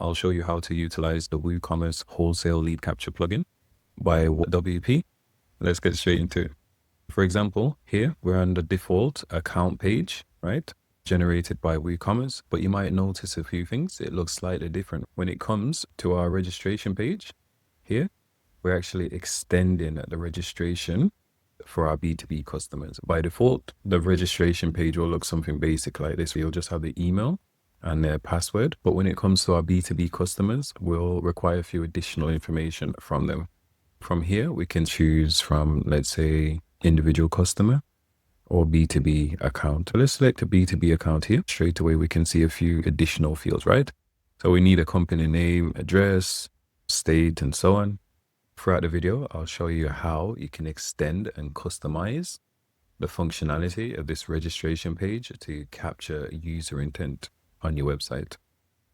I'll show you how to utilize the WooCommerce Wholesale Lead Capture plugin by WP. Let's get straight into it. For example, here we're on the default account page, right? Generated by WooCommerce, but you might notice a few things. It looks slightly different. When it comes to our registration page, here, we're actually extending the registration for our B2B customers. By default, the registration page will look something basic like this. You'll just have the email and their password. But when it comes to our B2B customers, we'll require a few additional information from them. From here, we can choose from, let's say, individual customer or B2B account. Let's select a B2B account here. Straight away, we can see a few additional fields, right? So we need a company name, address, state, and so on. Throughout the video, I'll show you how you can extend and customize the functionality of this registration page to capture user intent on your website.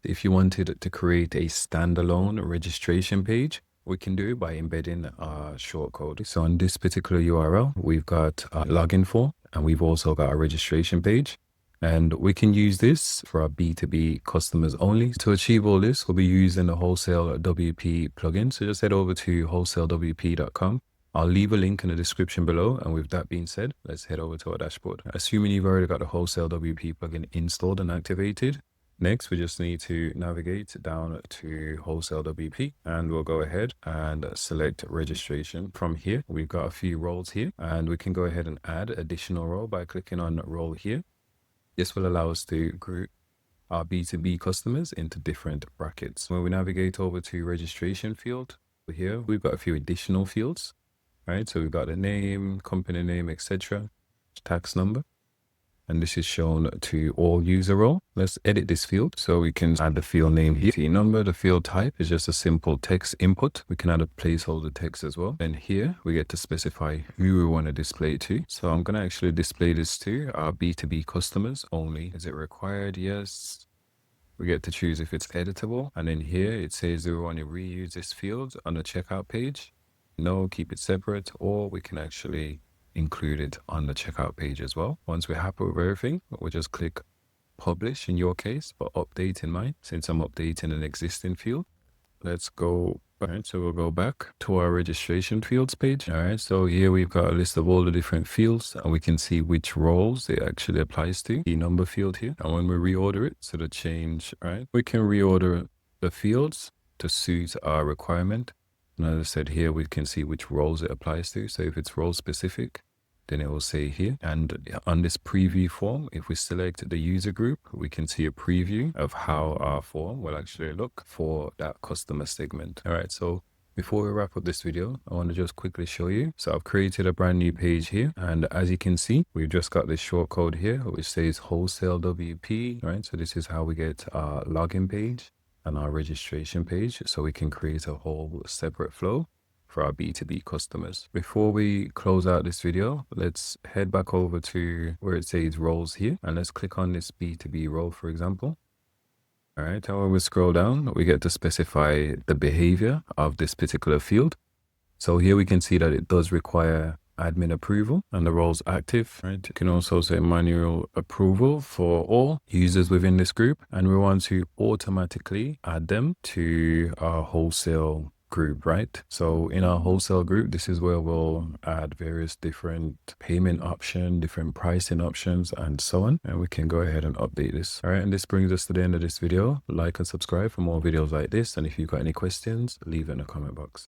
If you wanted to create a standalone registration page, we can do it by embedding our shortcode. So on this particular URL, we've got a login form and we've also got a registration page. And we can use this for our B2B customers only. To achieve all this, we'll be using the WholesaleWP plugin. So just head over to wholesalewp.com. I'll leave a link in the description below. And with that being said, let's head over to our dashboard. Assuming you've already got the WholesaleWP plugin installed and activated, next, we just need to navigate down to WholesaleWP and we'll go ahead and select registration. From here, we've got a few roles here and we can go ahead and add additional role by clicking on role here. This will allow us to group our B2B customers into different brackets. When we navigate over to registration field, here we've got a few additional fields, right? So we've got the name, company name, etc., tax number, and this is shown to all user role. Let's edit this field so we can add the field name here. The number, the field type is just a simple text input. We can add a placeholder text as well. And here we get to specify who we want to display it to. So I'm going to actually display this to our B2B customers only. Is it required? Yes. We get to choose if it's editable. And then here it says, do we want to reuse this field on the checkout page? No, keep it separate, or we can actually include it on the checkout page as well. Once we're happy with everything, we'll just click publish in your case, but update in mine, since I'm updating an existing field. Let's go. All right, so we'll go back to our registration fields page. All right, so here we've got a list of all the different fields and we can see which roles it actually applies to. The number field here. And when we reorder it, so the change, right, we can reorder the fields to suit our requirement. And as I said here, we can see which roles it applies to. So if it's role specific, then it will say here. And on this preview form, if we select the user group, we can see a preview of how our form will actually look for that customer segment. All right, so before we wrap up this video, I want to just quickly show you. So I've created a brand new page here. And as you can see, we've just got this shortcode here, which says WholesaleWP, right? So this is how we get our login page and our registration page, so we can create a whole separate flow for our B2B customers. Before we close out this video, let's head back over to where it says roles here, and let's click on this B2B role, for example. All right, and when we scroll down, we get to specify the behavior of this particular field. So here we can see that it does require admin approval and the role's active, right? You can also say manual approval for all users within this group. And we want to automatically add them to our wholesale group, right? So in our wholesale group, this is where we'll add various different payment options, different pricing options, and so on. And we can go ahead and update this. All right. And this brings us to the end of this video. Like and subscribe for more videos like this. And if you've got any questions, leave it in the comment box.